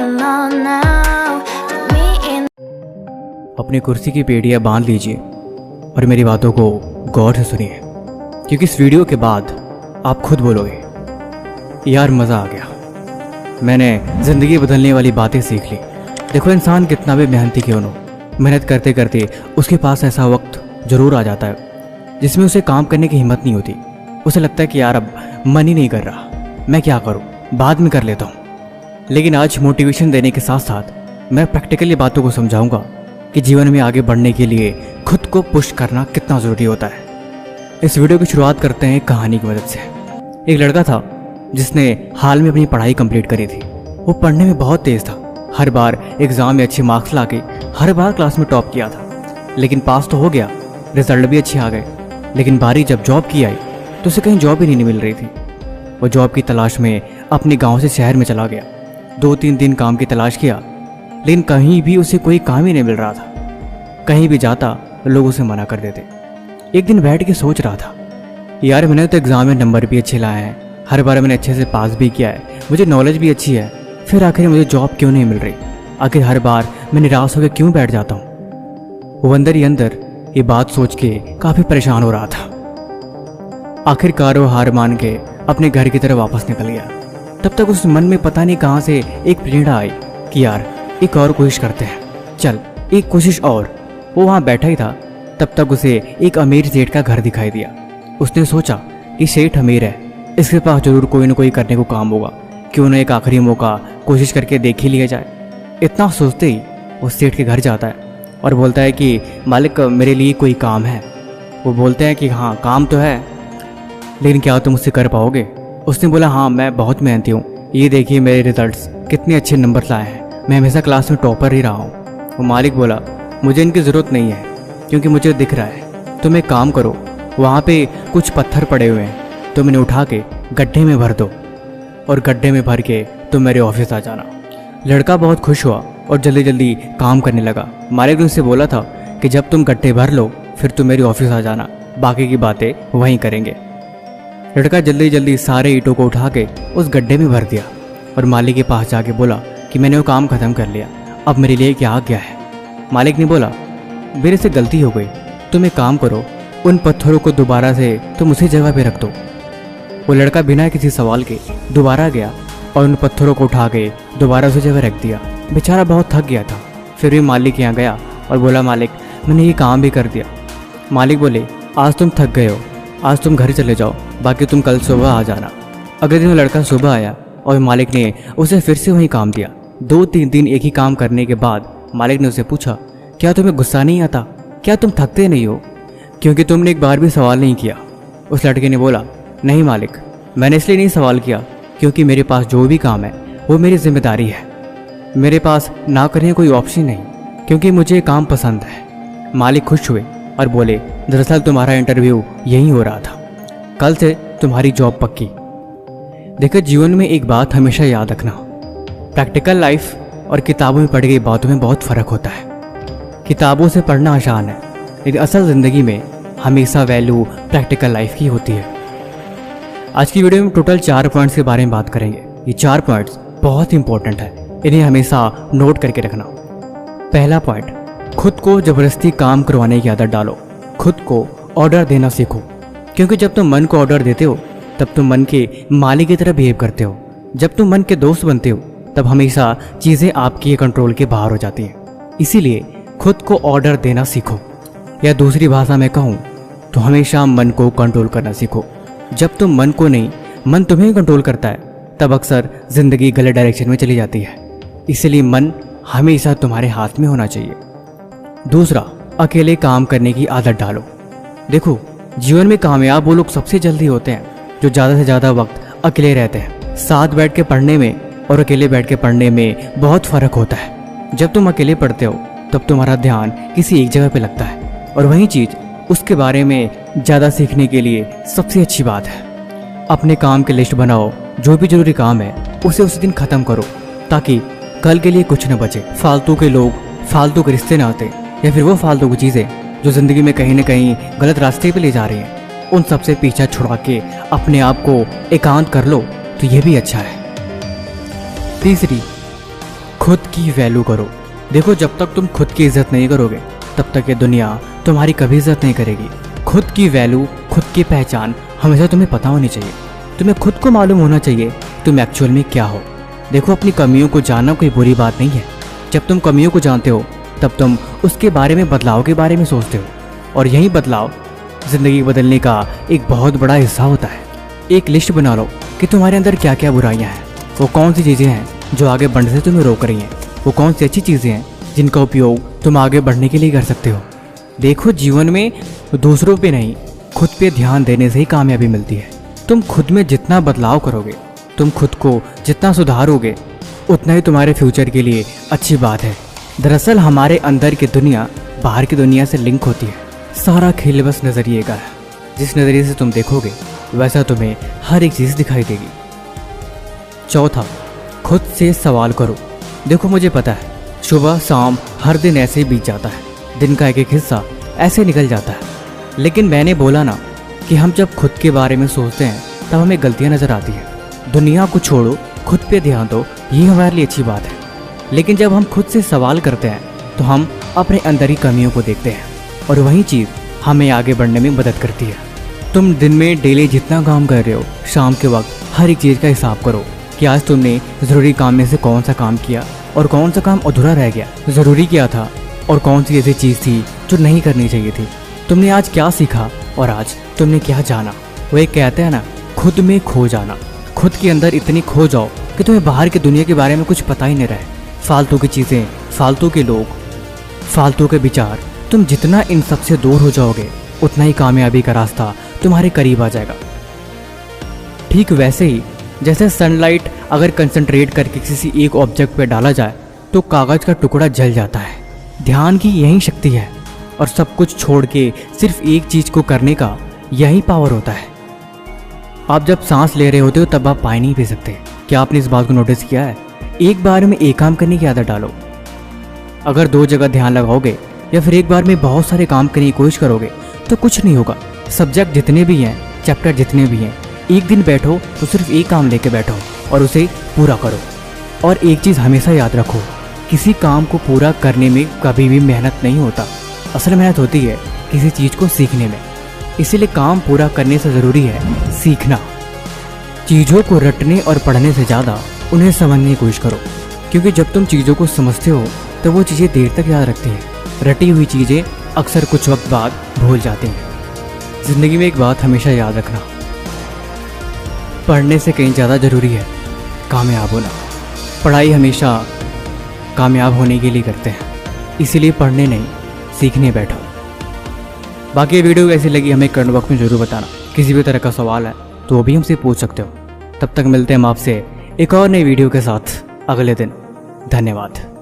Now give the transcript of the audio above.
going on now? Me in अपनी कुर्सी की पेड़ियाँ बांध लीजिए और मेरी बातों को गौर से सुनिए, क्योंकि इस वीडियो के बाद आप खुद बोलोगे यार मज़ा आ गया, मैंने ज़िंदगी बदलने वाली बातें सीख ली। देखो इंसान कितना भी मेहनती क्यों न हो, मेहनत करते करते उसके पास ऐसा वक्त ज़रूर आ जाता है जिसमें उसे काम करने की हिम्मत नहीं होती। उसे लगता है कि यार अब मन ही नहीं कर रहा, मैं क्या करूं, बाद में कर लेता हूं। लेकिन आज मोटिवेशन देने के साथ साथ मैं प्रैक्टिकली बातों को समझाऊंगा कि जीवन में आगे बढ़ने के लिए खुद को पुश करना कितना ज़रूरी होता है। इस वीडियो की शुरुआत करते हैं एक कहानी की मदद से। एक लड़का था जिसने हाल में अपनी पढ़ाई कंप्लीट करी थी। वो पढ़ने में बहुत तेज़ था, हर बार एग्ज़ाम में अच्छे मार्क्स लाके हर बार क्लास में टॉप किया था। लेकिन पास तो हो गया, रिजल्ट भी अच्छे आ गए, लेकिन बारी जब जॉब की आई तो उसे कहीं जॉब ही नहीं मिल रही थी। वो जॉब की तलाश में अपने गांव से शहर में चला गया। 2-3 दिन काम की तलाश किया, लेकिन कहीं भी उसे कोई काम ही नहीं मिल रहा था। कहीं भी जाता लोग उसे मना कर देते। एक दिन बैठ के सोच रहा था, यार मैंने तो एग्ज़ाम में नंबर भी अच्छे लाए हैं, हर बार मैंने अच्छे से पास भी किया है, मुझे नॉलेज भी अच्छी है, फिर आखिर मुझे जॉब क्यों नहीं मिल रही? आखिर हर बार मैं निराश होकर क्यों बैठ जाता हूँ? वो अंदर ही अंदर ये बात सोच के काफ़ी परेशान हो रहा था। आखिरकार वो हार मान के अपने घर की तरफ वापस निकल गया। तब तक उस मन में पता नहीं कहाँ से एक प्रेरणा आई कि यार एक और कोशिश करते हैं, चल एक कोशिश और। वो वहाँ बैठा ही था, तब तक उसे एक अमीर सेठ का घर दिखाई दिया। उसने सोचा कि सेठ अमीर है, इसके पास जरूर कोई ना कोई करने को काम होगा, क्यों ना एक आखिरी मौका कोशिश करके देख ही लिया जाए। इतना सोचते ही वो सेठ के घर जाता है और बोलता है कि मालिक मेरे लिए कोई काम है। वो बोलते हैं कि हाँ काम तो है, लेकिन क्या तुम उससे कर पाओगे? उसने बोला हाँ मैं बहुत मेहनती हूँ, ये देखिए मेरे रिजल्ट्स कितने अच्छे नंबर लाए हैं, मैं हमेशा क्लास में टॉपर ही रहा हूँ। वो मालिक बोला मुझे इनकी ज़रूरत नहीं है, क्योंकि मुझे दिख रहा है। तुम एक काम करो, वहाँ पे कुछ पत्थर पड़े हुए हैं, तुम इन्हें उठा के गड्ढे में भर दो और गड्ढे में भर के तुम मेरे ऑफिस आ जाना। लड़का बहुत खुश हुआ और जल्दी जल्दी काम करने लगा। मालिक ने उससे बोला था कि जब तुम गड्ढे भर लो फिर तुम मेरे ऑफिस आ जाना, बाकी की बातें वहीं करेंगे। लड़का जल्दी जल्दी सारे ईंटों को उठा के उस गड्ढे में भर दिया और मालिक के पास जाके बोला कि मैंने वो काम ख़त्म कर लिया, अब मेरे लिए क्या आ गया है? मालिक ने बोला मेरे से गलती हो गई, तुम एक काम करो, उन पत्थरों को दोबारा से तुम उसी जगह पे रख दो। वो लड़का बिना किसी सवाल के दोबारा गया और उन पत्थरों को उठा के दोबारा उसी जगह रख दिया। बेचारा बहुत थक गया था, फिर भी मालिक के यहाँ गया और बोला मालिक मैंने ये काम भी कर दिया। मालिक बोले आज तुम थक गए हो, आज तुम घर चले जाओ, बाकी तुम कल सुबह आ जाना। अगले दिन लड़का सुबह आया और मालिक ने उसे फिर से वही काम दिया। 2-3 दिन एक ही काम करने के बाद मालिक ने उसे पूछा क्या तुम्हें गुस्सा नहीं आता, क्या तुम थकते नहीं हो, क्योंकि तुमने एक बार भी सवाल नहीं किया? उस लड़के ने बोला नहीं मालिक, मैंने इसलिए नहीं सवाल किया क्योंकि मेरे पास जो भी काम है वो मेरी जिम्मेदारी है, मेरे पास ना करने कोई ऑप्शन नहीं, क्योंकि मुझे काम पसंद है। मालिक खुश हुए और बोले दरअसल तुम्हारा इंटरव्यू यहीं हो रहा था, कल से तुम्हारी जॉब पक्की। देखो जीवन में एक बात हमेशा याद रखना, प्रैक्टिकल लाइफ और किताबों में पढ़ी गई बातों में बहुत फ़र्क होता है। किताबों से पढ़ना आसान है, लेकिन असल ज़िंदगी में हमेशा वैल्यू प्रैक्टिकल लाइफ की होती है। आज की वीडियो में टोटल 4 पॉइंट्स के बारे में बात करेंगे। ये 4 पॉइंट्स बहुत इंपॉर्टेंट है, इन्हें हमेशा नोट करके रखना। पहला पॉइंट, खुद को ज़बरदस्ती काम करवाने की आदत डालो। खुद को ऑर्डर देना सीखो, क्योंकि जब तुम मन को ऑर्डर देते हो तब तुम मन के मालिक की तरह बिहेव करते हो। जब तुम मन के दोस्त बनते हो तब हमेशा चीज़ें आपके कंट्रोल के बाहर हो जाती हैं। इसीलिए खुद को ऑर्डर देना सीखो, या दूसरी भाषा में कहूँ तो हमेशा मन को कंट्रोल करना सीखो। जब तुम मन को नहीं, मन तुम्हें कंट्रोल करता है, तब अक्सर ज़िंदगी गलत डायरेक्शन में चली जाती है। इसलिए मन हमेशा तुम्हारे हाथ में होना चाहिए। दूसरा, अकेले काम करने की आदत डालो। देखो जीवन में कामयाब वो लोग सबसे जल्दी होते हैं जो ज़्यादा से ज़्यादा वक्त अकेले रहते हैं। साथ बैठ के पढ़ने में और अकेले बैठ के पढ़ने में बहुत फ़र्क होता है। जब तुम अकेले पढ़ते हो तब तुम्हारा ध्यान किसी एक जगह पे लगता है, और वही चीज़ उसके बारे में ज़्यादा सीखने के लिए सबसे अच्छी बात है। अपने काम की लिस्ट बनाओ, जो भी जरूरी काम है उसे उस दिन ख़त्म करो, ताकि कल के लिए कुछ न बचे। फालतू के लोग, फालतू के रिश्ते ना आते, या फिर वो फालतू की चीज़ें जो ज़िंदगी में कहीं ना कहीं गलत रास्ते पे ले जा रही हैं, उन सब से पीछा छुड़ा के अपने आप को एकांत कर लो तो ये भी अच्छा है। तीसरी, खुद की वैल्यू करो। देखो, जब तक तुम खुद की इज्जत नहीं करोगे तब तक ये दुनिया तुम्हारी कभी इज्जत नहीं करेगी। खुद की वैल्यू, खुद की पहचान हमेशा तुम्हें पता होनी चाहिए। तुम्हें खुद को मालूम होना चाहिए तुम एक्चुअल में क्या हो। देखो, अपनी कमियों को जानना कोई बुरी बात नहीं है। जब तुम कमियों को जानते हो तब तुम उसके बारे में, बदलाव के बारे में सोचते हो, और यही बदलाव ज़िंदगी बदलने का एक बहुत बड़ा हिस्सा होता है। एक लिस्ट बना लो कि तुम्हारे अंदर क्या क्या बुराइयां हैं, वो कौन सी चीज़ें हैं जो आगे बढ़ने से तुम्हें रोक रही हैं, वो कौन सी अच्छी चीज़ें हैं जिनका उपयोग तुम आगे बढ़ने के लिए कर सकते हो। देखो, जीवन में दूसरों पे नहीं, खुद पे ध्यान देने से ही कामयाबी मिलती है। तुम खुद में जितना बदलाव करोगे, तुम खुद को जितना सुधारोगे, उतना ही तुम्हारे फ्यूचर के लिए अच्छी बात है। दरअसल हमारे अंदर की दुनिया बाहर की दुनिया से लिंक होती है। सारा खेल बस नज़रिए का है। जिस नज़रिए से तुम देखोगे वैसा तुम्हें हर एक चीज़ दिखाई देगी। चौथा, खुद से सवाल करो। देखो, मुझे पता है सुबह शाम हर दिन ऐसे ही बीत जाता है, दिन का एक एक हिस्सा ऐसे निकल जाता है, लेकिन मैंने बोला ना कि हम जब खुद के बारे में सोचते हैं तब हमें गलतियां नज़र आती है। दुनिया को छोड़ो, खुद पे ध्यान दो, ये हमारे लिए अच्छी बात है। लेकिन जब हम खुद से सवाल करते हैं तो हम अपने अंदर ही कमियों को देखते हैं, और वही चीज़ हमें आगे बढ़ने में मदद करती है। तुम दिन में डेली जितना काम कर रहे हो, शाम के वक्त हर एक चीज़ का हिसाब करो कि आज तुमने ज़रूरी काम में से कौन सा काम किया और कौन सा काम अधूरा रह गया। ज़रूरी क्या था और कौन सी ऐसी चीज़ थी जो नहीं करनी चाहिए थी। तुमने आज क्या सीखा और आज तुमने क्या जाना। वो एक कहते हैं ना, खुद में खो जाना। खुद के अंदर इतनी खो जाओ कि तुम्हें बाहर की दुनिया के बारे में कुछ पता ही नहीं रहे। फालतू की चीज़ें, फालतू के लोग, फालतू के विचार, तुम जितना इन सब से दूर हो जाओगे उतना ही कामयाबी का रास्ता तुम्हारे करीब आ जाएगा। ठीक वैसे ही जैसे सनलाइट अगर कंसंट्रेट करके किसी एक ऑब्जेक्ट पे डाला जाए तो कागज़ का टुकड़ा जल जाता है। ध्यान की यही शक्ति है, और सब कुछ छोड़ के सिर्फ एक चीज़ को करने का यही पावर होता है। आप जब सांस ले रहे होते हो तब आप पानी नहीं पी सकते। क्या आपने इस बात को नोटिस किया है? एक बार में एक काम करने की आदत डालो। अगर दो जगह ध्यान लगाओगे या फिर एक बार में बहुत सारे काम करने की कोशिश करोगे तो कुछ नहीं होगा। सब्जेक्ट जितने भी हैं, चैप्टर जितने भी हैं, एक दिन बैठो तो सिर्फ एक काम लेके बैठो और उसे पूरा करो। और एक चीज़ हमेशा याद रखो, किसी काम को पूरा करने में कभी भी मेहनत नहीं होता। असल मेहनत होती है किसी चीज़ को सीखने में। इसीलिए काम पूरा करने से ज़रूरी है सीखना। चीज़ों को रटने और पढ़ने से ज़्यादा उन्हें समझने की कोशिश करो, क्योंकि जब तुम चीज़ों को समझते हो तो वो चीज़ें देर तक याद रखती हैं। रटी हुई चीज़ें अक्सर कुछ वक्त बाद भूल जाती हैं। ज़िंदगी में एक बात हमेशा याद रखना, पढ़ने से कहीं ज़्यादा ज़रूरी है कामयाब होना। पढ़ाई हमेशा कामयाब होने के लिए करते हैं, इसीलिए पढ़ने नहीं सीखने बैठो। बाकी वीडियो कैसी लगी हमें कमेंट बॉक्स में ज़रूर बताना। किसी भी तरह का सवाल है तो वो भी हमसे पूछ सकते हो। तब तक मिलते हैं हम आपसे एक और नई वीडियो के साथ अगले दिन। धन्यवाद।